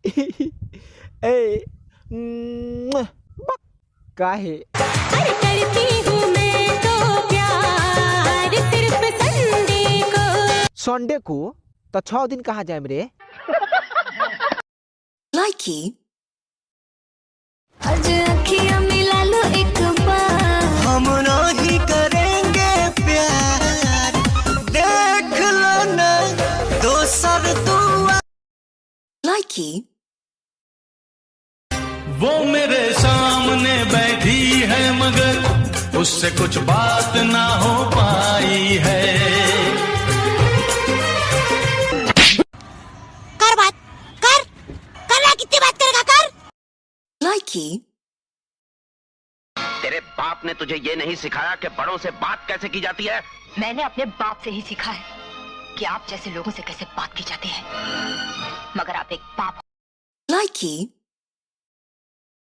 ए बक काहे अरे करती हूँ मैं तो प्यार सिर्फ संडे को तो 6 दिन कहाँ जाए रे लाइकी आज अखियाँ मिला लो एक बार हम नहीं करेंगे प्यार देख लो ना दोसर दुआ लाइकी वो मेरे सामने बैठी है मगर उससे कुछ बात ना हो पाई है। कर बात कर रहा कितनी बात करेगा कर लाइकी तेरे बाप ने तुझे ये नहीं सिखाया कि बड़ों से बात कैसे की जाती है? मैंने अपने बाप से ही सीखा है कि आप जैसे लोगों से कैसे बात की जाती है, मगर आप एक बाप लाइकी